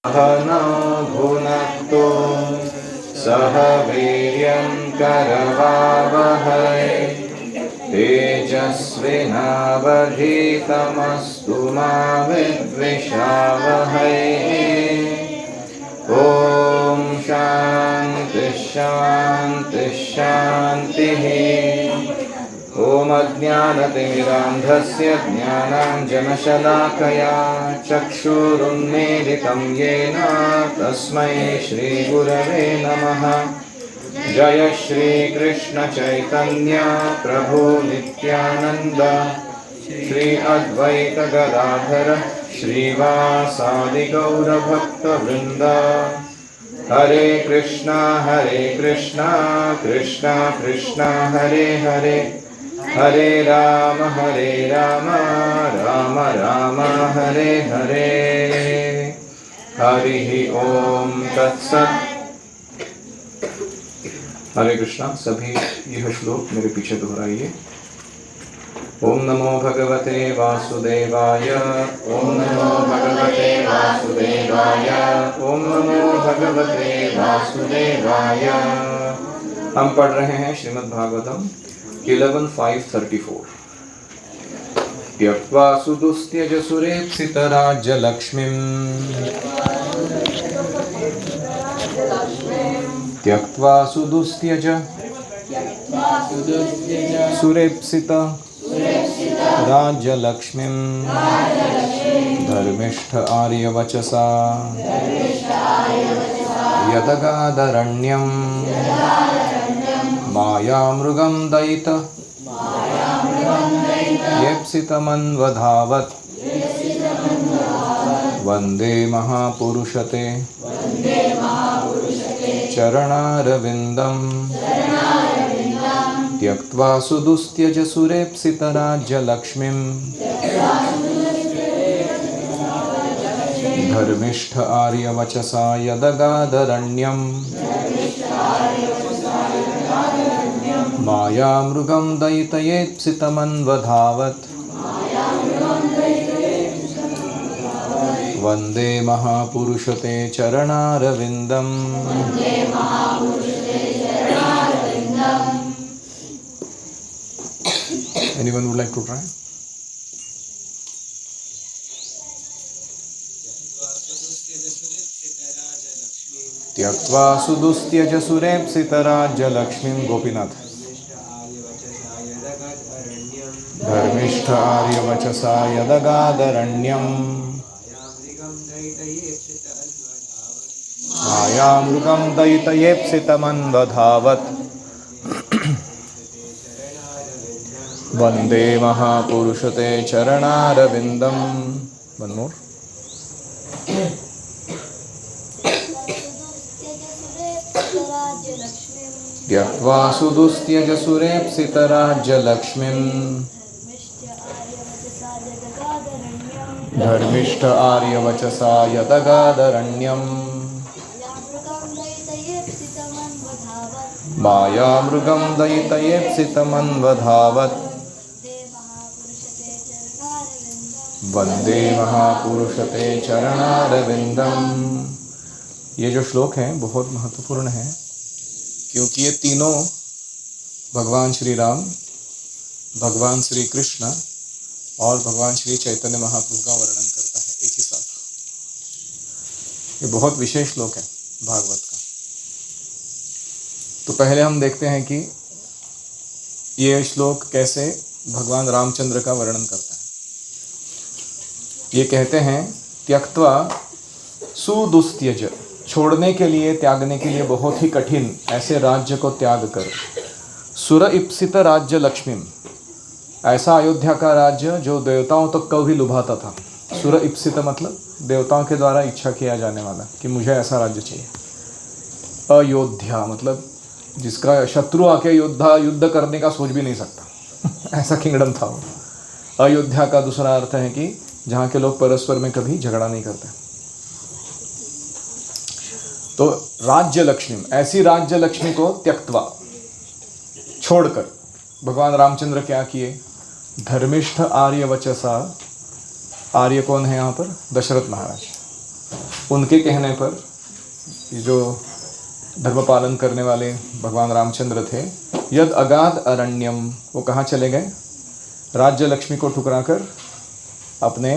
सहना भुनक्तु सह वीर्यं करवावहै तेजस्विनावधीतमस्तु मा विद्विषावहै। ॐ शान्ति शान्ति शान्तिः। ॐ अज्ञानतिमिरान्धस्य ज्ञानाञ्जनशलाकया चक्षुरुन्मीलितं येन तस्मै श्रीगुरवे नमः। जय श्रीकृष्ण चैतन्य प्रभु नित्यानन्द श्री अद्वैत गदाधर श्रीवासादि गौरभक्तवृन्द। हरे कृष्णा कृष्णा कृष्णा हरे हरे, हरे राम राम राम हरे हरे। हरि ओम तत्सत्। हरे कृष्णा। सभी यह श्लोक मेरे पीछे दोहराइए। ओम नमो भगवते वासुदेवाय, ओम नमो भगवते वासुदेवाय, ओम नमो भगवते वासुदेवाय। हम पढ़ रहे हैं श्रीमद् भागवतम 11.5.34। त्यक्त्वा सुदुस्त्यज सुरेप्सितराज्यलक्ष्मीम्, त्यक्त्वा सुदुस्त्यज सुरेप्सित राज्यलक्ष्मीं धर्मिष्ठ आर्यवचसा यदगादरण्यं मायामृगं दयित येप्सितमन्वधावत् वन्दे महापुरुषते चरणारविन्दम्। त्यक्त्वा सुदुस्त्यज सुरेप्सितराज्यलक्ष्मीं धर्मिष्ठ आर्यवचसा यदगादरण्यं मायामृगं दयितयेप्सितमन्वधावत् वन्दे महापुरुषते चरणारविन्दम्। Anyone would like to try? त्यक्त्वा सुदुस्त्यज सुरेप्सितराज्यलक्ष्मीं गोपीनाथ। धर्मिष्ठ आर्यवचसा यदगादरण्यं मायामृगं दयितयेप्सितमन्वधावत् वन्दे महापुरुषते चरणारविन्दम्। One more. त्यक्त्वा सुदुस्त्यज सुरेप्सितराज्यलक्ष्मीं धर्मिष्ठ आर्यवचसा यदगादरण्यं मायामृगं दयितयेप्सितमन्वधावत् वंदे महापुरुषते चरणारविंदम। ये जो श्लोक हैं बहुत महत्वपूर्ण है, क्योंकि ये तीनों भगवान श्री राम, भगवान श्री कृष्ण और भगवान श्री चैतन्य महाप्रभु का वर्णन करता है एक ही साथ। ये बहुत विशेष श्लोक है भागवत का। तो पहले हम देखते हैं कि ये श्लोक कैसे भगवान रामचंद्र का वर्णन करता है। ये कहते हैं त्यक्त्वा सुदुस्त्यज, छोड़ने के लिए, त्यागने के लिए बहुत ही कठिन ऐसे राज्य को त्याग कर, सुर इप्सित राज्य लक्ष्मीम, ऐसा अयोध्या का राज्य जो देवताओं तक को भी लुभाता था। सुर इप्सित मतलब देवताओं के द्वारा इच्छा किया जाने वाला कि मुझे ऐसा राज्य चाहिए। अयोध्या मतलब जिसका शत्रु आके युद्ध करने का सोच भी नहीं सकता ऐसा किंगडम था वो। अयोध्या का दूसरा अर्थ है कि जहाँ के लोग परस्पर में कभी झगड़ा नहीं करते। तो राज्य लक्ष्मी, ऐसी राज्य लक्ष्मी को त्यक्त्वा, छोड़कर भगवान रामचंद्र क्या किए? धर्मिष्ठ आर्य वचसा, आर्य कौन है यहाँ पर? दशरथ महाराज। उनके कहने पर ये जो धर्म पालन करने वाले भगवान रामचंद्र थे, यद अगाध अरण्यम, वो कहाँ चले गए? राज्य लक्ष्मी को ठुकराकर अपने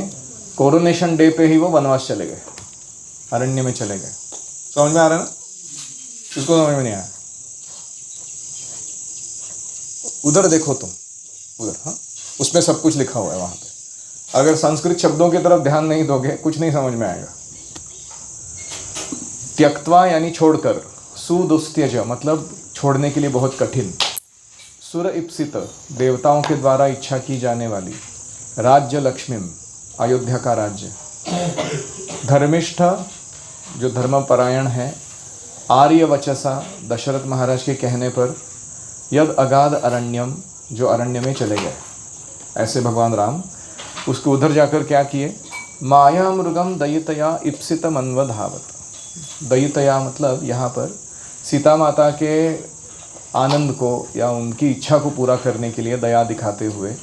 कोरोनेशन डे पे ही वो वनवास चले गए, अरण्य में चले गए। समझ में आ रहा है ना? किसको समझ में नहीं आया? उधर देखो तुम, उधर, हाँ, उसमें सब कुछ लिखा हुआ है वहां पे। अगर संस्कृत शब्दों की तरफ ध्यान नहीं दोगे कुछ नहीं समझ में आएगा। त्यक्त्वा यानी छोड़कर, सुदुस्त्यज मतलब छोड़ने के लिए बहुत कठिन, सुर इप्सित देवताओं के द्वारा इच्छा की जाने वाली, राज्य लक्ष्मीम अयोध्या का राज्य, धर्मिष्ठ जो धर्मपरायण है, आर्य वचसा दशरथ महाराज के कहने पर, यद अगाध अरण्यम जो अरण्य में चले गए। ऐसे भगवान राम उसको उधर जाकर क्या किए? माया मृगम दयितया इप्सित मनवधावत। दयितया मतलब यहाँ पर सीता माता के आनंद को या उनकी इच्छा को पूरा करने के लिए दया दिखाते हुए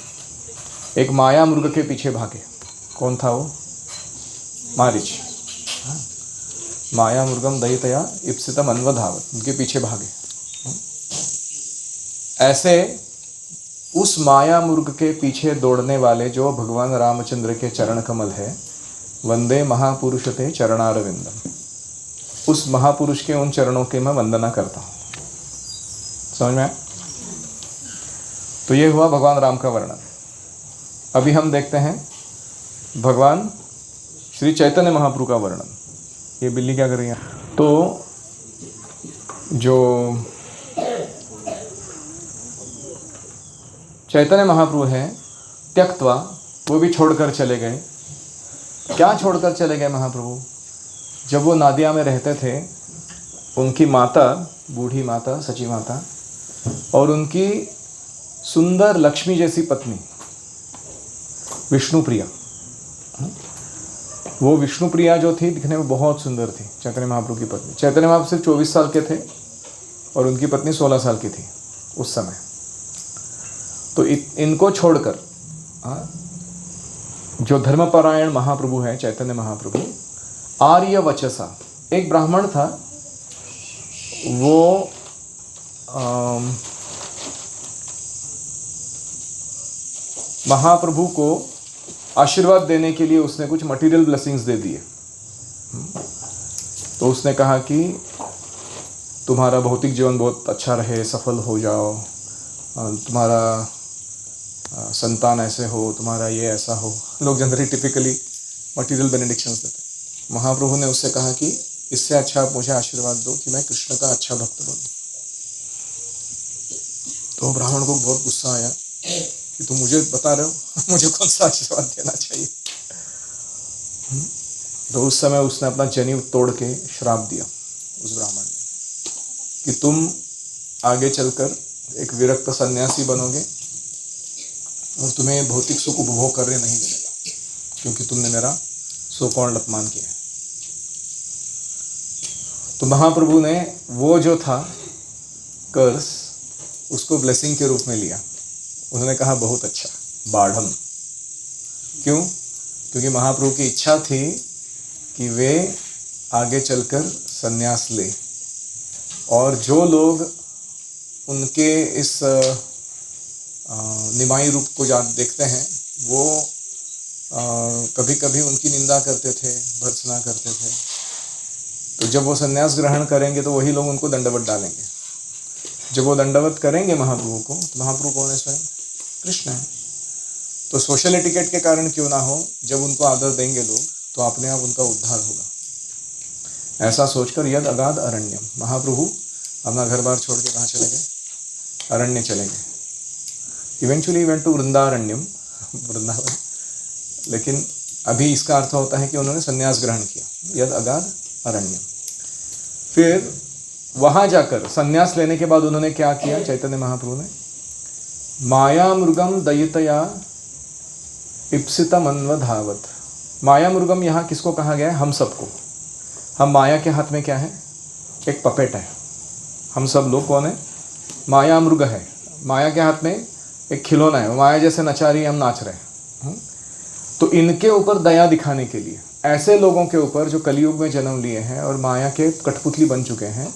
एक माया मृग के पीछे भागे। कौन था वो? मारीच। माया मृगम दयितया इप्सित मनवधावत, उनके पीछे भागे। ऐसे उस माया मुर्ग के पीछे दौड़ने वाले जो भगवान रामचंद्र के चरण कमल है, वंदे महापुरुष ते चरणारविंदम, उस महापुरुष के उन चरणों के मैं वंदना करता हूँ। समझ में आया? तो ये हुआ भगवान राम का वर्णन। अभी हम देखते हैं भगवान श्री चैतन्य महाप्रभु का वर्णन। ये बिल्ली क्या कर रही है? तो जो चैतन्य महाप्रभु हैं, त्यक्त्वा वो भी छोड़कर चले गए। क्या छोड़कर चले गए महाप्रभु? जब वो नादिया में रहते थे, उनकी माता, बूढ़ी माता, सची माता, और उनकी सुंदर लक्ष्मी जैसी पत्नी विष्णुप्रिया, वो विष्णुप्रिया जो थी दिखने में बहुत सुंदर थी, चैतन्य महाप्रभु की पत्नी। चैतन्य महाप्रभु सिर्फ 24 साल के थे और उनकी पत्नी 16 साल की थी उस समय। तो इनको छोड़कर जो धर्मपरायण महाप्रभु हैं, चैतन्य महाप्रभु, आर्य वचसा, एक ब्राह्मण था, वो महाप्रभु को आशीर्वाद देने के लिए उसने कुछ मटेरियल ब्लेसिंग्स दे दिए। तो उसने कहा कि तुम्हारा भौतिक जीवन बहुत अच्छा रहे, सफल हो जाओ, तुम्हारा संतान ऐसे हो, तुम्हारा ये ऐसा हो। लोग जनरली टिपिकली मटेरियल बेनेडिक्शंस देते हैं। महाप्रभु ने उससे कहा कि इससे अच्छा आप मुझे आशीर्वाद दो कि मैं कृष्ण का अच्छा भक्त बनूं। तो ब्राह्मण को बहुत गुस्सा आया कि तुम मुझे बता रहे हो मुझे कौन सा आशीर्वाद देना चाहिए। तो उस समय उसने अपना जनेऊ तोड़ के श्राप दिया उस ब्राह्मण ने कि तुम आगे चलकर एक विरक्त सन्यासी बनोगे और तुम्हें भौतिक सुख उपभोग करने नहीं मिलेगा, क्योंकि तुमने मेरा सोकौर्ण अपमान किया है। तो महाप्रभु ने वो जो था कर्स, उसको ब्लेसिंग के रूप में लिया। उन्होंने कहा बहुत अच्छा, बाढ़म। क्यों? क्योंकि महाप्रभु की इच्छा थी कि वे आगे चलकर सन्यास ले, और जो लोग उनके इस निमाई रूप को देखते हैं, वो कभी कभी उनकी निंदा करते थे, भर्त्सना करते थे। तो जब वो सन्यास ग्रहण करेंगे तो वही लोग उनको दंडवत डालेंगे। जब वो दंडवत करेंगे महाप्रभु को, तो महाप्रभु कौन है? स्वयं कृष्ण है। तो सोशल एटिकेट के कारण क्यों ना हो, जब उनको आदर देंगे लोग तो अपने आप उनका उद्धार होगा। ऐसा सोचकर यद अगाध अरण्यम, महाप्रभु अपना घर बार छोड़ के कहाँ चले गए? अरण्य चले गए। Eventually went to Vrindaranyam, Vrindavan. लेकिन अभी इसका अर्थ होता है कि उन्होंने संन्यास ग्रहण किया, यद अगाध अरण्यम। फिर वहाँ जाकर संन्यास लेने के बाद उन्होंने क्या किया? चैतन्य महाप्रभु ने माया मृगम दयितया इप्सितम अन्वधावत। माया मृगम यहाँ किसको कहा गया है? हम सबको। हम माया के हाथ में क्या है? एक पपेट है। हम सब लोग कौन है? माया मृग है। माया के हाथ में एक खिलौना है, माया जैसे नचा रही है, हम नाच रहे हैं। तो इनके ऊपर दया दिखाने के लिए ऐसे लोगों के ऊपर जो कलयुग में जन्म लिए हैं और माया के कठपुतली बन चुके हैं,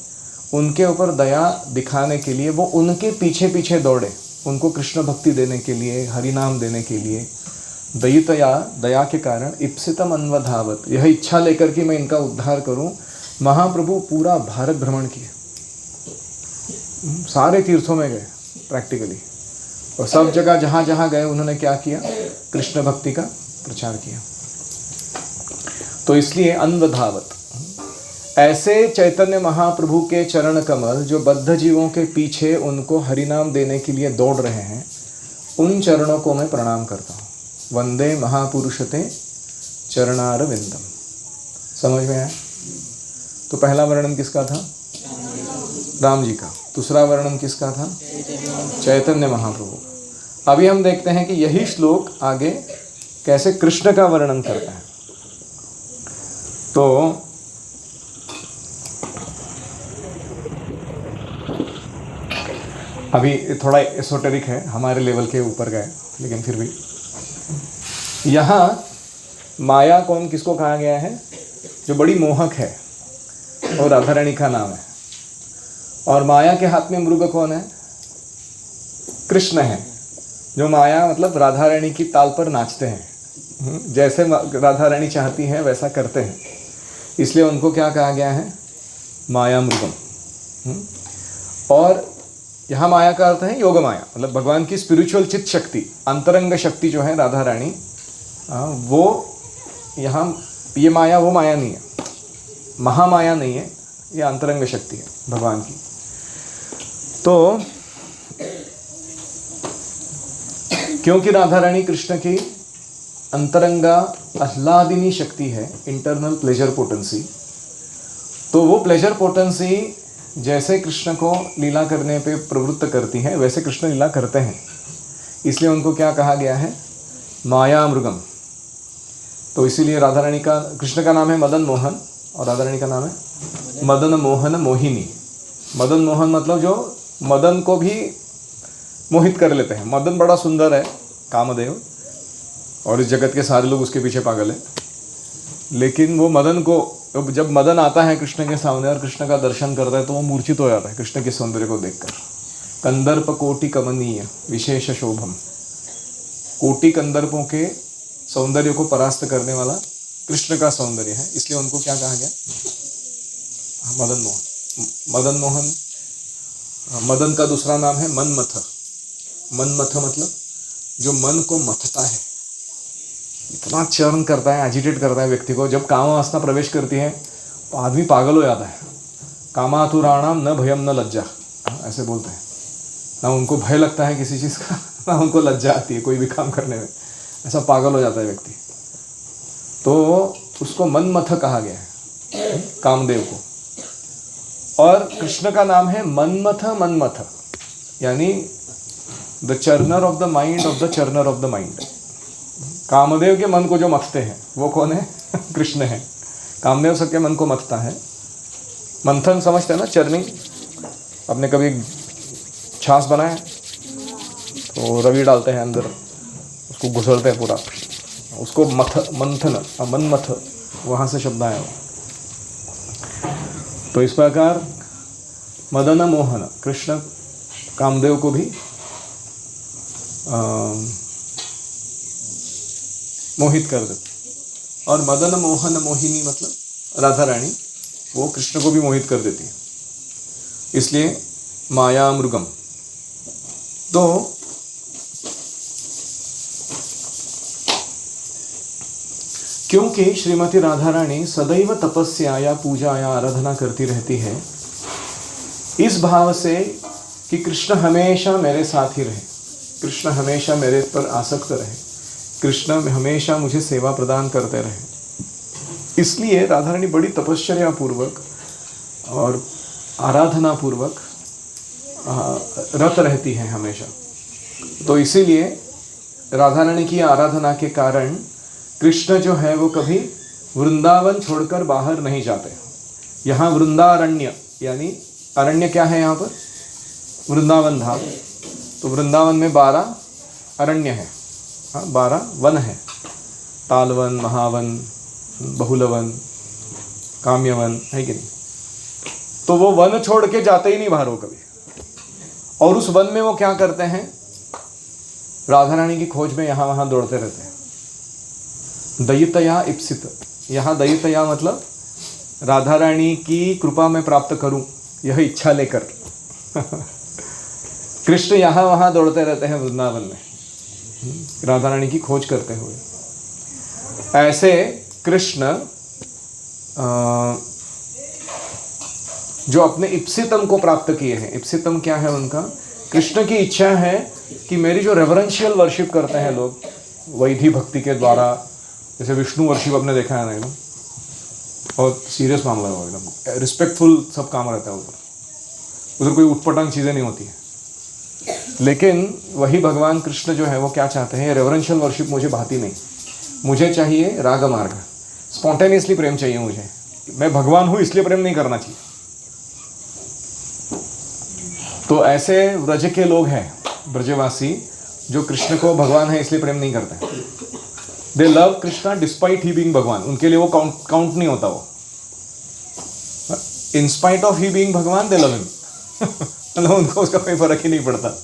उनके ऊपर दया दिखाने के लिए वो उनके पीछे पीछे दौड़े, उनको कृष्ण भक्ति देने के लिए, हरि नाम देने के लिए। दयितया, दया के कारण इप्सितम अन्वधावत, यह इच्छा लेकर कि मैं इनका उद्धार करूं, महाप्रभु पूरा भारत भ्रमण किए, सारे तीर्थों में गए प्रैक्टिकली, और सब जगह जहाँ जहाँ गए उन्होंने क्या किया, कृष्ण भक्ति का प्रचार किया। तो इसलिए अन्वधावत, ऐसे चैतन्य महाप्रभु के चरण कमल जो बद्ध जीवों के पीछे उनको हरिनाम देने के लिए दौड़ रहे हैं, उन चरणों को मैं प्रणाम करता हूँ। वंदे महापुरुषते चरणार विंदम। समझ में आया? तो पहला वर्णन किसका था? राम जी का। दूसरा वर्णन किसका था? चैतन्य महाप्रभु। अभी हम देखते हैं कि यही श्लोक आगे कैसे कृष्ण का वर्णन करता है। तो अभी थोड़ा एसोटेरिक है, हमारे लेवल के ऊपर गए, लेकिन फिर भी यहाँ माया कौन किसको कहा गया है? जो बड़ी मोहक है और राधा रानी का नाम है। और माया के हाथ में मृग कौन है? कृष्ण है, जो माया मतलब राधा रानी की ताल पर नाचते हैं, जैसे राधा रानी चाहती हैं वैसा करते हैं, इसलिए उनको क्या कहा गया है? माया मृगम। और यहाँ माया का अर्थ है योग माया, मतलब भगवान की स्पिरिचुअल चित्त शक्ति, अंतरंग शक्ति जो है राधा रानी, वो यहाँ, ये माया वो माया नहीं है, महामाया नहीं है, ये अंतरंग शक्ति है भगवान की। तो क्योंकि राधा रानी कृष्ण की अंतरंगा आह्लादिनी शक्ति है, इंटरनल प्लेजर पोटेंसी, तो वो प्लेजर पोटेंसी जैसे कृष्ण को लीला करने पे प्रवृत्त करती है, वैसे कृष्ण लीला करते हैं, इसलिए उनको क्या कहा गया है? माया मृगम। तो इसीलिए राधा रानी का, कृष्ण का नाम है मदन मोहन और राधा रानी का नाम है मदन मोहन मोहिनी। मदन मोहन मतलब जो मदन को भी मोहित कर लेते हैं। मदन बड़ा सुंदर है, कामदेव, और इस जगत के सारे लोग उसके पीछे पागल हैं, लेकिन वो मदन को, जब मदन आता है कृष्ण के सामने और कृष्ण का दर्शन करता है तो वो मूर्छित हो जाता है कृष्ण के सौंदर्य को देखकर। कंदर्प कोटि कमनीय विशेष शोभम, कोटि कंदर्पों के सौंदर्य को परास्त करने वाला कृष्ण का सौंदर्य है, इसलिए उनको क्या कहा गया? मदन मोहन। मदन मोहन, मदन का दूसरा नाम है मनमथ। मनमथ मतलब जो मन को मथता है, इतना चर्न करता है, एजिटेट करता है व्यक्ति को। जब काम वासना प्रवेश करती है तो आदमी पागल हो जाता है। कामातुराणाम न भयम न लज्जा, ऐसे बोलते हैं। ना उनको भय लगता है किसी चीज़ का, ना उनको लज्जा आती है कोई भी काम करने में, ऐसा पागल हो जाता है व्यक्ति। तो उसको मनमथ कहा गया है, कामदेव को। और कृष्ण का नाम है मनमथ। मनमथ यानी the churner of the mind of the churner of the mind. Kamdev के मन को जो मथते हैं वो कौन है? कृष्ण है। कामदेव सबके मन को मथता है। मंथन समझते हैं ना, चर्निंग। आपने कभी छाछ बनाया तो रवि डालते हैं अंदर, उसको घुसलते हैं पूरा, उसको मंथन, मनमथ, वहाँ से शब्द आया। तो इस प्रकार मदन मोहन, कृष्ण कामदेव को भी मोहित कर देते। और मदन मोहन मोहिनी मतलब राधा रानी, वो कृष्ण को भी मोहित कर देती है, इसलिए माया मृगम। तो क्योंकि श्रीमती राधा रानी सदैव तपस्या या पूजा या आराधना करती रहती है, इस भाव से कि कृष्ण हमेशा मेरे साथ ही रहे, कृष्ण हमेशा मेरे पर आसक्त रहे, कृष्ण हमेशा मुझे सेवा प्रदान करते रहे, इसलिए राधा रानी बड़ी तपश्चर्या पूर्वक और आराधना पूर्वक रत रहती हैं हमेशा। तो इसीलिए राधा रानी की आराधना के कारण कृष्ण जो है वो कभी वृंदावन छोड़कर बाहर नहीं जाते। यहाँ वृंदारण्य, यानी अरण्य क्या है यहाँ पर? वृंदावन धाम। तो वृंदावन में 12 अरण्य है, 12 वन है, तालवन, महावन, बहुलवन, काम्यवन, है कि नहीं? तो वो वन छोड़ के जाते ही नहीं बाहर वो कभी। और उस वन में वो क्या करते हैं? राधा रानी की खोज में यहाँ वहाँ दौड़ते रहते हैं। दयितया इप्सित, यहाँ दयितया मतलब राधा रानी की कृपा में प्राप्त करूं, यह इच्छा लेकर कृष्ण यहाँ वहाँ दौड़ते रहते हैं वृंदावन में, राधा रानी की खोज करते हुए। ऐसे कृष्ण जो अपने इप्सितम को प्राप्त किए हैं, इप्सितम क्या है उनका? कृष्ण की इच्छा है कि मेरी जो रेवरेंशियल वर्शिप करते हैं लोग वैधि भक्ति के द्वारा, जैसे विष्णु वर्शिप आपने देखा है ना, एकदम बहुत सीरियस मामला है, एकदम रिस्पेक्टफुल सब काम रहता है उधर कोई उटपटांग चीज़ें नहीं होती है। लेकिन वही भगवान कृष्ण जो है वो क्या चाहते हैं? रेवरेंशियल वर्शिप मुझे भाती नहीं, मुझे चाहिए राग मार्ग, स्पॉन्टेनियसली प्रेम चाहिए मुझे। मैं भगवान हूँ इसलिए प्रेम नहीं करना चाहिए। तो ऐसे व्रज के लोग हैं, ब्रजवासी, जो कृष्ण को भगवान है इसलिए प्रेम नहीं करते। दे लव कृष्णा डिस्पाइट ही बीइंग भगवान, उनके लिए वो काउंट नहीं होता वो। In spite of he being भगवान दे लव हिम मतलब उनको उसका कोई फर्क ही नहीं पड़ता।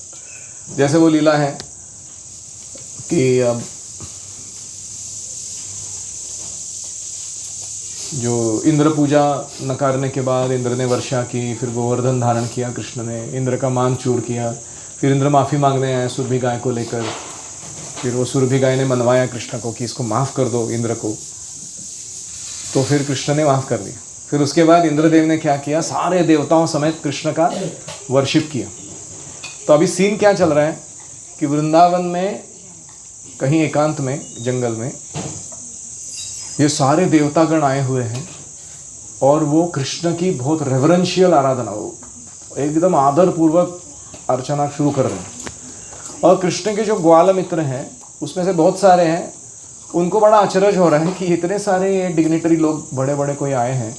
जैसे वो लीला है कि अब जो इंद्र पूजा नकारने के बाद इंद्र ने वर्षा की, फिर गोवर्धन धारण किया कृष्ण ने, इंद्र का मान चूर किया, फिर इंद्र माफ़ी मांगने आए सुरभि गाय को लेकर, फिर वो सुरभि गाय ने मनवाया कृष्ण को कि इसको माफ़ कर दो इंद्र को, तो फिर कृष्ण ने माफ़ कर दिया। फिर उसके बाद इंद्रदेव ने क्या किया? सारे देवताओं समेत कृष्ण का वर्शिप किया। तो अभी सीन क्या चल रहा है कि वृंदावन में कहीं एकांत में जंगल में ये सारे देवतागण आए हुए हैं और वो कृष्ण की बहुत रेवरेंशियल आराधना, वो एकदम आदर पूर्वक अर्चना शुरू कर रहे हैं। और कृष्ण के जो ग्वाल मित्र हैं उसमें से बहुत सारे हैं, उनको बड़ा अचरज हो रहा है कि इतने सारे ये डिग्निटरी लोग बड़े बड़े कोई आए हैं,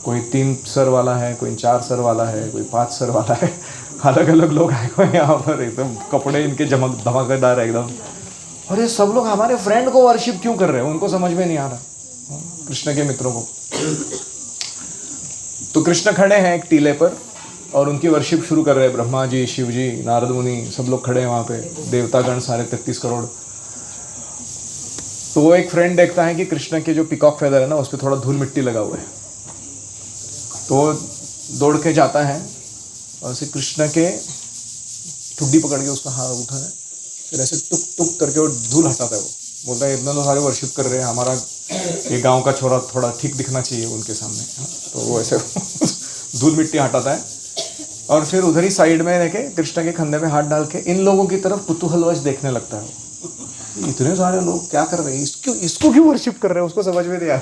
कोई 3 सर वाला है, कोई 4 सर वाला है, कोई 5 सर वाला है, अलग अलग लोग आए हुए हैं यहाँ पर, एकदम कपड़े इनके धमाकेदार है एकदम। और ये सब लोग हमारे फ्रेंड को वर्शिप क्यों कर रहे हैं? उनको समझ में नहीं आ रहा, कृष्ण के मित्रों को। तो कृष्ण खड़े हैं एक टीले पर और उनकी वर्शिप शुरू कर रहे हैं। ब्रह्मा जी, शिव जी, नारद मुनि सब लोग खड़े हैं वहाँ पे, देवतागण सारे 33 करोड़। तो वो एक फ्रेंड देखता है कि कृष्ण के जो पिकॉक फेदर है ना उस पर थोड़ा धूल मिट्टी लगा हुआ है, तो वो दौड़ के जाता है और ऐसे कृष्ण के ठुड्डी पकड़ के उसका हाथ उठा है, फिर ऐसे टुक टुक करके वो धूल हटाता है। वो बोलता है इतना तो सारे वर्शिप कर रहे हैं, हमारा ये गांव का छोरा थोड़ा ठीक दिखना चाहिए उनके सामने। तो वो ऐसे धूल मिट्टी हटाता है और फिर उधर ही साइड में देखे कृष्ण के कंधे में हाथ डाल के इन लोगों की तरफ कुतूहलवश देखने लगता है। इतने सारे लोग क्या कर रहे हैं, इसको क्यों वर्शिप कर रहे हैं, उसको समझ में नहीं आया।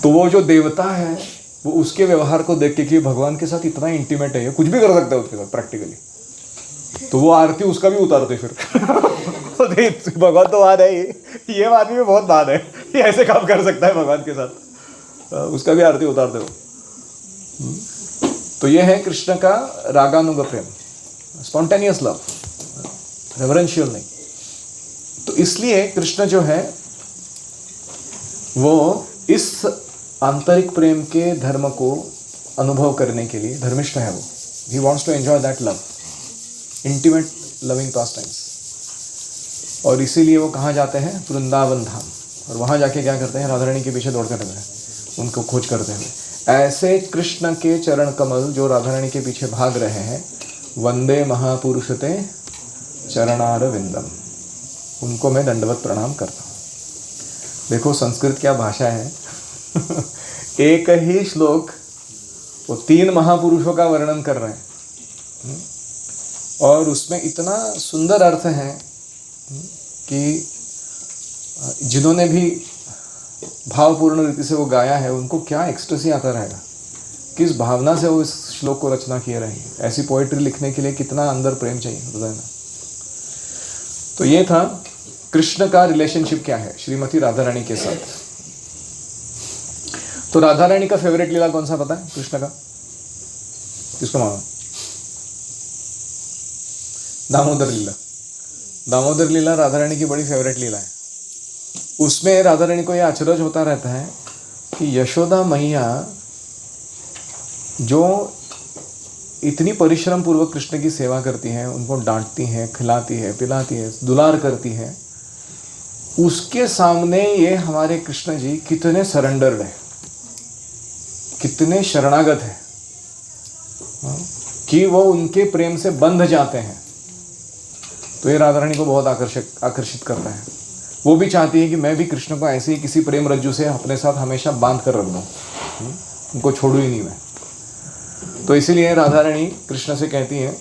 तो वो जो देवता है वो उसके व्यवहार को देख के कि भगवान के साथ इतना इंटीमेट है, ये कुछ भी कर सकता है उसके साथ प्रैक्टिकली, तो वो आरती उसका भी उतारते फिर। भगवान तो बात है, ये आदमी में बहुत बात है, ये ऐसे काम कर सकता है भगवान के साथ, उसका भी आरती उतारते हो। तो ये है कृष्ण का रागानुग प्रेम, स्पॉन्टेनियस लव, रेवरेंशियल नहीं। तो इसलिए कृष्ण जो है वो इस आंतरिक प्रेम के धर्म को अनुभव करने के लिए धर्मिष्ठ है। वो ही wants to enjoy that love, intimate loving pastimes. और इसीलिए वो कहाँ जाते हैं? वृंदावन धाम। और वहाँ जाके क्या करते हैं? राधा रानी के पीछे दौड़ते रहते हैं, उनको खोज करते हैं। ऐसे कृष्ण के चरण कमल जो राधा रानी के पीछे भाग रहे हैं, वंदे महापुरुषते चरणार विंदम, उनको मैं दंडवत प्रणाम करता हूँ। देखो संस्कृत क्या भाषा है। एक ही श्लोक वो 3 महापुरुषों का वर्णन कर रहे हैं और उसमें इतना सुंदर अर्थ है कि जिन्होंने भी भावपूर्ण रीति से वो गाया है उनको क्या एक्सटेसी आता रहेगा, किस भावना से वो इस श्लोक को रचना किए रहेंगे। ऐसी पोएट्री लिखने के लिए कितना अंदर प्रेम चाहिए हृदय में। तो ये था कृष्ण का रिलेशनशिप क्या है श्रीमती राधा रानी के साथ। तो राधा रानी का फेवरेट लीला कौन सा पता है कृष्ण का? किसको मालूम? दामोदर लीला। दामोदर लीला राधा रानी की बड़ी फेवरेट लीला है। उसमें राधा रानी को यह अचरज होता रहता है कि यशोदा मैया जो इतनी परिश्रम पूर्वक कृष्ण की सेवा करती हैं, उनको डांटती हैं, खिलाती है, पिलाती है, दुलार करती है, उसके सामने ये हमारे कृष्ण जी कितने सरेंडर्ड है, कितने शरणागत है कि वो उनके प्रेम से बंध जाते हैं। तो ये राधा रानी को बहुत आकर्षित करता है। वो भी चाहती है कि मैं भी कृष्ण को ऐसे ही किसी प्रेम रज्जु से अपने साथ हमेशा बांध कर रख दूँ, उनको छोड़ू ही नहीं मैं। तो इसीलिए राधा रानी कृष्ण से कहती है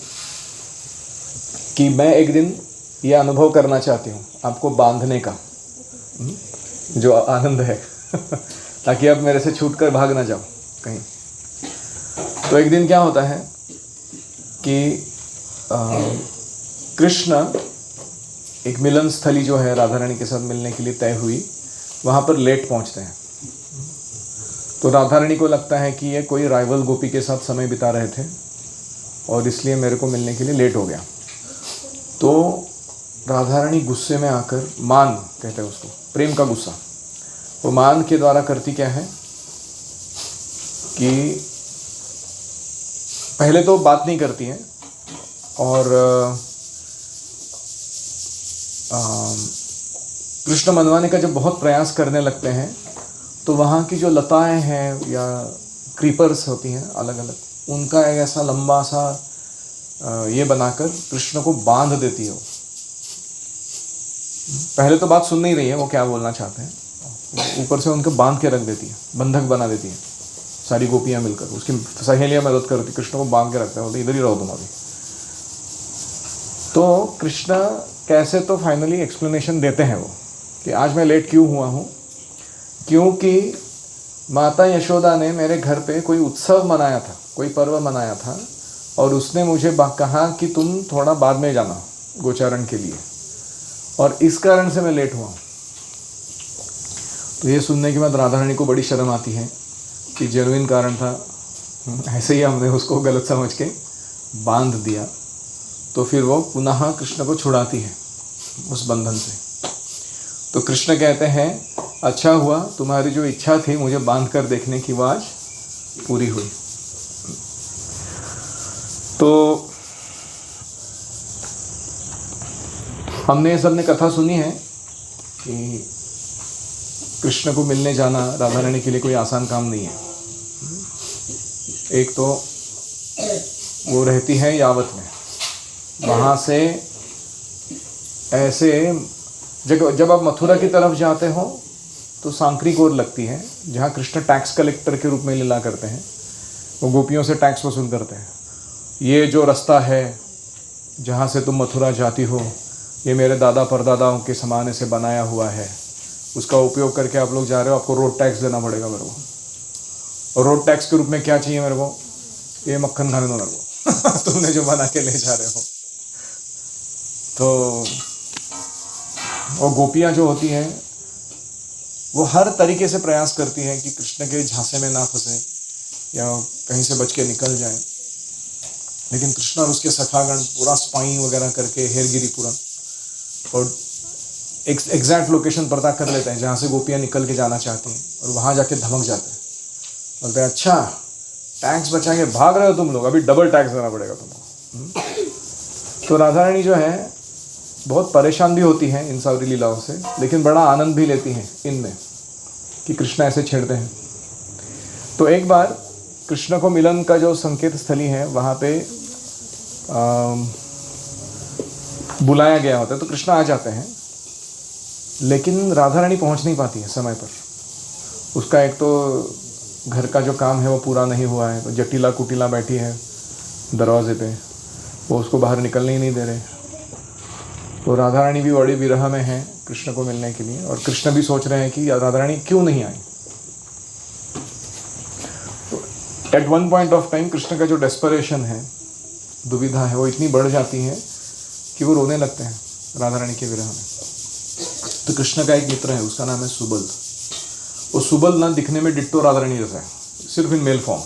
कि मैं एक दिन ये अनुभव करना चाहती हूँ आपको बांधने का, जो आनंद है ताकि आप मेरे से छूटकर भाग ना जाओ कहीं। तो एक दिन क्या होता है कि कृष्ण एक मिलन स्थली जो है राधा रानी के साथ मिलने के लिए तय हुई, वहाँ पर लेट पहुँचते हैं। तो राधा रानी को लगता है कि ये कोई राइवल गोपी के साथ समय बिता रहे थे और इसलिए मेरे को मिलने के लिए लेट हो गया। तो राधा रानी गुस्से में आकर, मान कहते हैं उसको, प्रेम का गुस्सा, वो मान के द्वारा करती क्या है कि पहले तो बात नहीं करती है और कृष्ण मनवाने का जब बहुत प्रयास करने लगते हैं तो वहाँ की जो लताएं हैं या क्रीपर्स होती हैं अलग अलग, उनका एक ऐसा लंबा सा ये बनाकर कृष्ण को बांध देती है। वो पहले तो बात सुन नहीं रही है वो क्या बोलना चाहते हैं, ऊपर से उनको बांध के रख देती है, बंधक बना देती है। सारी गोपियाँ मिलकर, उसकी सहेलियाँ मदद करती, कृष्ण को बांध के रखते हैं, बोलते इधर ही रहो तुम अभी। तो कृष्ण कैसे तो फाइनली एक्सप्लेनेशन देते हैं वो कि आज मैं लेट क्यों हुआ हूँ, क्योंकि माता यशोदा ने मेरे घर पे कोई उत्सव मनाया था, कोई पर्व मनाया था और उसने मुझे कहा कि तुम थोड़ा बाद में जाना गोचारण के लिए, और इस कारण से मैं लेट हुआ हूँ। तो ये सुनने के बाद राधा रानी को बड़ी शर्म आती है कि जेन्युइन कारण था, ऐसे ही हमने उसको गलत समझ के बांध दिया। तो फिर वो पुनः कृष्ण को छुड़ाती है उस बंधन से। तो कृष्ण कहते हैं अच्छा हुआ तुम्हारी जो इच्छा थी मुझे बांध कर देखने की, वो आज पूरी हुई। तो हमने ये सबने कथा सुनी है कि कृष्ण को मिलने जाना राधा रानी के लिए कोई आसान काम नहीं है। एक तो वो रहती है यावत में, वहाँ से ऐसे जब आप मथुरा की तरफ जाते हो तो सांक्रिक ओर लगती है, जहाँ कृष्ण टैक्स कलेक्टर के रूप में लीला करते हैं, वो गोपियों से टैक्स वसूल करते हैं। ये जो रास्ता है जहाँ से तुम मथुरा जाती हो, ये मेरे दादा परदादाओं के ज़माने से बनाया हुआ है, उसका उपयोग करके आप लोग जा रहे हो, आपको रोड टैक्स देना पड़ेगा मेरे को। और रोड टैक्स के रूप में क्या चाहिए मेरे को, ये मक्खन खाने दो मेरे को तुमने जो बना के ले जा रहे हो। तो वो गोपियाँ जो होती हैं वो हर तरीके से प्रयास करती हैं कि कृष्ण के झांसे में ना फंसे या कहीं से बच के निकल जाए, लेकिन कृष्ण और उसके सखागण पूरा स्पाइंग वगैरह करके हेरगिरी पूरा और एग्जैक्ट लोकेशन पता कर लेते हैं जहाँ से गोपियाँ निकल के जाना चाहती हैं, और वहाँ जाके धमक जाते हैं, बोलते हैं अच्छा टैक्स बचाएंगे, भाग रहे हो तुम लोग, अभी डबल टैक्स देना पड़ेगा तुमको। तो राधा रानी जो है बहुत परेशान भी होती हैं इन सारी लीलाओं से, लेकिन बड़ा आनंद भी लेती हैं इनमें कि कृष्ण ऐसे छेड़ते हैं। तो एक बार कृष्ण को मिलन का जो संकेत स्थली है वहाँ पे बुलाया गया होता है, तो कृष्ण आ जाते हैं, लेकिन राधा रानी पहुँच नहीं पाती है समय पर। उसका एक तो घर का जो काम है वो पूरा नहीं हुआ है, तो जटिला कुटिला बैठी है दरवाजे पे, वो उसको बाहर निकलने ही नहीं दे रहे। तो राधा रानी भी बड़ी विरह में है कृष्ण को मिलने के लिए, और कृष्ण भी सोच रहे हैं कि राधा रानी क्यों नहीं आई। तो at one point of time Krishna का जो डेस्परेशन है, दुविधा है, वो इतनी बढ़ जाती है कि वो रोने लगते हैं राधा रानी के विरह में। तो कृष्ण का एक मित्र है, उसका नाम है सुबल। वो सुबल ना दिखने में डिट्टो राधा रानी जैसा है, सिर्फ इन मेल फॉर्म।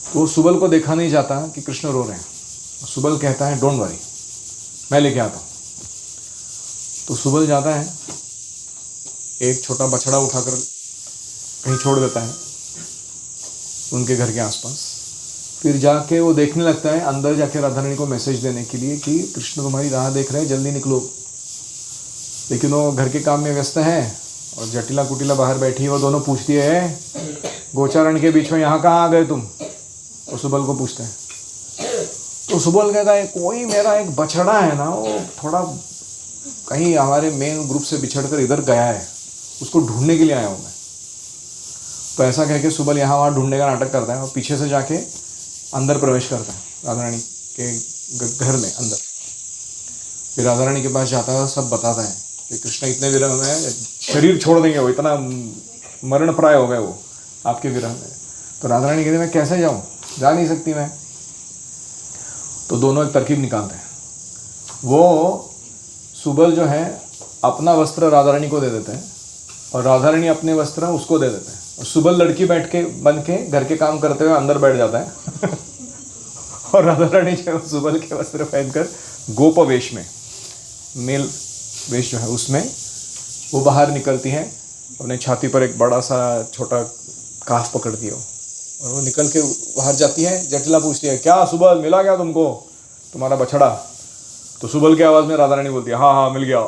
तो वो सुबल को देखा नहीं जाता कि कृष्ण रो रहे हैं। सुबल कहता है डोंट वरी, मैं लेके आता हूँ। तो सुबल जाता है एक छोटा बछड़ा उठाकर कहीं छोड़ देता है उनके घर के आसपास। फिर जाके वो देखने लगता है, अंदर जाके राधा रानी को मैसेज देने के लिए कि कृष्ण तुम्हारी राह देख रहे हैं, जल्दी निकलो। लेकिन वो घर के काम में व्यस्त है और जटिला कुटिला बाहर बैठी है। वो दोनों पूछती है, गोचारण के बीच में यहाँ कहाँ आ गए तुम? तो सुबल को पूछते हैं। तो सुबल कहता है, कोई मेरा एक बछड़ा है ना, वो थोड़ा कहीं हमारे मेन ग्रुप से बिछड़कर इधर गया है, उसको ढूंढने के लिए आया हूँ मैं। तो ऐसा कह के सुबल यहाँ वहाँ ढूंढने का नाटक करता है और पीछे से जाके अंदर प्रवेश करता है राधा रानी के घर में अंदर। फिर राधा रानी के पास जाता है, सब बताता है कि कृष्ण इतने विरह में शरीर छोड़ देंगे, वो इतना मरण प्राय हो गए वो आपके विरह में। तो राधा रानी कहती मैं कैसे जाऊँ, जा नहीं सकती मैं। तो दोनों एक तरकीब निकालते हैं। वो सुबल जो है अपना वस्त्र राधा रानी को दे देते हैं और राधा रानी अपने वस्त्र उसको दे देते हैं। और सुबल लड़की बैठ के बन के घर के काम करते हुए अंदर बैठ जाता है और राधा रानी जो है सुबल के वस्त्र पहनकर गोप वेश में, मेल वेश जो है उसमें वो बाहर निकलती हैं। अपने छाती पर एक बड़ा सा छोटा काफ पकड़ती है और वो निकल के बाहर जाती है। जटिला पूछती है, क्या सुबल मिला क्या तुमको तुम्हारा बछड़ा? तो सुबल की आवाज़ में राधा रानी बोलती है, हाँ हाँ मिल गया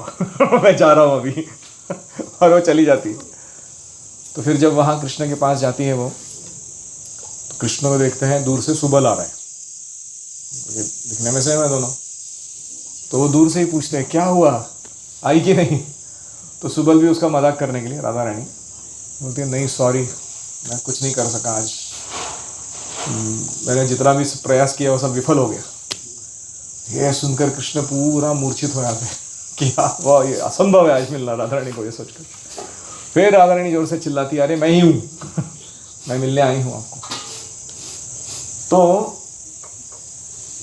मैं जा रहा हूँ अभी और वो चली जाती है। तो फिर जब वहाँ कृष्ण के पास जाती है वो, तो कृष्ण को देखते हैं दूर से सुबल आ रहा है, दिखने में सेम है दोनों। तो वो दूर से ही पूछते हैं, क्या हुआ, आई कि नहीं? तो सुबल भी उसका मजाक करने के लिए राधा रानी बोलती है, नहीं सॉरी, मैं कुछ नहीं कर सका आज, मैंने जितना भी प्रयास किया वो सब विफल हो गया। ये सुनकर कृष्ण पूरा मूर्छित हो जाते हैं कि वाह ये असंभव है आज मिलना राधा रानी को, ये सोचकर। फिर राधा रानी जोर से चिल्लाती है, अरे मैं ही हूँ मैं मिलने आई हूँ आपको। तो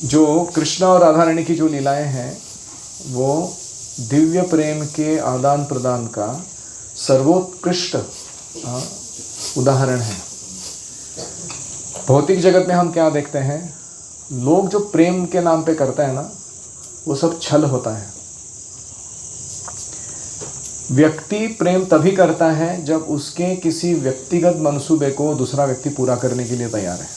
जो कृष्ण और राधा रानी की जो लीलाएं हैं वो दिव्य प्रेम के आदान प्रदान का सर्वोत्कृष्ट उदाहरण है। भौतिक जगत में हम क्या देखते हैं, लोग जो प्रेम के नाम पे करते हैं ना, वो सब छल होता है। व्यक्ति प्रेम तभी करता है जब उसके किसी व्यक्तिगत मंसूबे को दूसरा व्यक्ति पूरा करने के लिए तैयार है।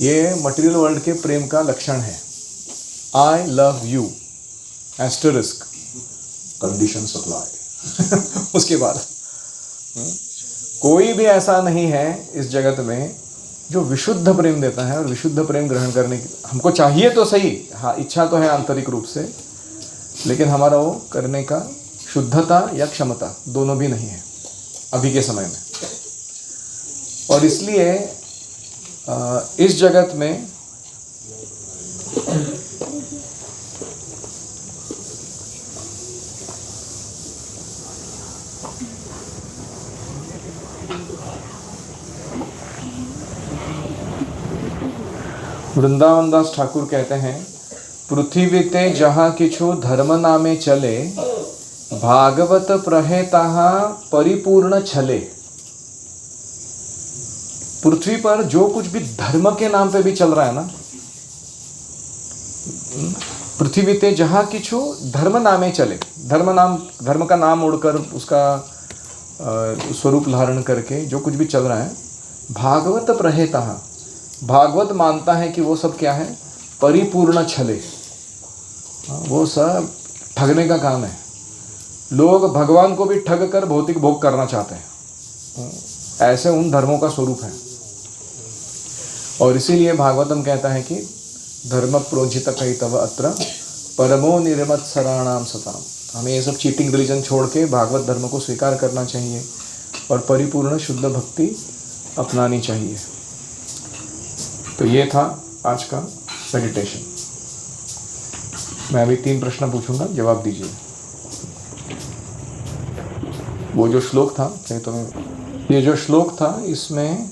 ये मटेरियल वर्ल्ड के प्रेम का लक्षण है। I love you asterisk condition supply उसके बाद कोई भी ऐसा नहीं है इस जगत में जो विशुद्ध प्रेम देता है। और विशुद्ध प्रेम ग्रहण करने की हमको चाहिए तो सही, हाँ इच्छा तो है आंतरिक रूप से, लेकिन हमारा वो करने का शुद्धता या क्षमता दोनों भी नहीं है अभी के समय में। और इसलिए इस जगत में वृंदावन दास ठाकुर कहते हैं, पृथ्वी ते जहाँ किछु धर्म नामे चले, भागवत प्रहे तहाँ परिपूर्ण छले। पृथ्वी पर जो कुछ भी धर्म के नाम पे भी चल रहा है ना, पृथ्वी ते जहाँ किछु धर्म नामे चले, धर्म का नाम उड़कर उसका स्वरूप धारण करके जो कुछ भी चल रहा है, भागवत प्रहे तहाँ, भागवत मानता है कि वो सब क्या है, परिपूर्ण छले, वो सब ठगने का काम है। लोग भगवान को भी ठग कर भौतिक भोग करना चाहते हैं, ऐसे उन धर्मों का स्वरूप है। और इसीलिए भागवतम कहता है कि धर्म प्रोजित कैतव अत्र परमो निर्मत्सराणाम सताम। हमें ये सब चीटिंग रिलीजन छोड़ के भागवत धर्म को स्वीकार करना चाहिए और परिपूर्ण शुद्ध भक्ति अपनानी चाहिए। तो ये था आज का मेडिटेशन। मैं अभी 3 प्रश्न पूछूंगा, जवाब दीजिए। वो जो श्लोक था, ये जो श्लोक था इसमें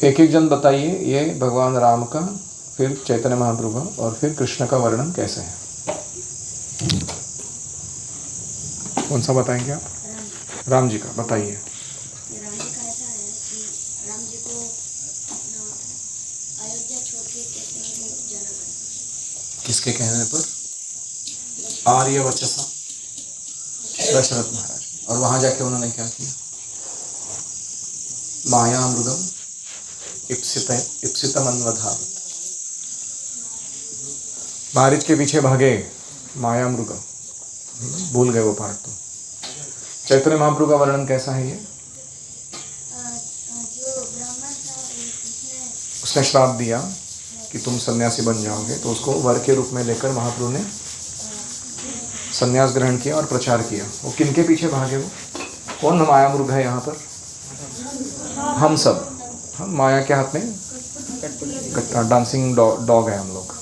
एक एक जन बताइए, ये भगवान राम का, फिर चैतन्य महाप्रभु का और फिर कृष्ण का वर्णन कैसे है। कौन सा बताएंगे आप? राम जी का बताइए। राम जी का ऐसा है कि राम जी को अपना अयोध्या छोड़ के कैसे जाना पड़ा। किसके कहने पर? आर्यवचसा दशरथ महाराज। और वहां जाके उन्होंने क्या किया? माया मृगम इप्सितम अन्वधावत। मारीच के पीछे भागे माया मृग। भूल गए वो पार्ट। तो चैतन्य महाप्रभु का वर्णन कैसा है ये? जो ब्राह्मण था उसने श्राप दिया कि तुम सन्यासी बन जाओगे, तो उसको वर के रूप में लेकर महाप्रभु ने सन्यास ग्रहण किया और प्रचार किया। वो किनके पीछे भागे? वो कौन माया मृग है यहाँ पर? हम सब। हम माया के हाथ में डांसिंग डॉग है हम लोग।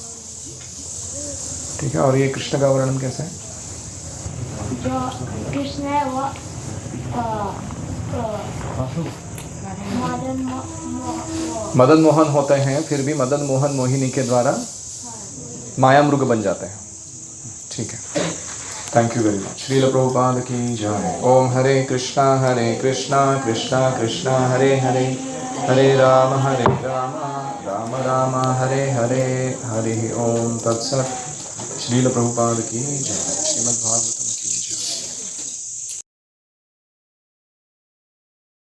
ठीक है। और ये कृष्ण का वर्णन कैसा है? जो कृष्ण है वो मदन मोहन होते हैं, फिर भी मदन मोहन मोहिनी के द्वारा माया मृग बन जाते हैं। ठीक है। Thank you very much. Srila Prabhupada की जय। ओम हरे कृष्णा कृष्णा कृष्णा हरे हरे, हरे राम राम राम हरे हरे, हरि ओम तत्सत। श्रील प्रभुपाद की जय। श्रीमद् भागवत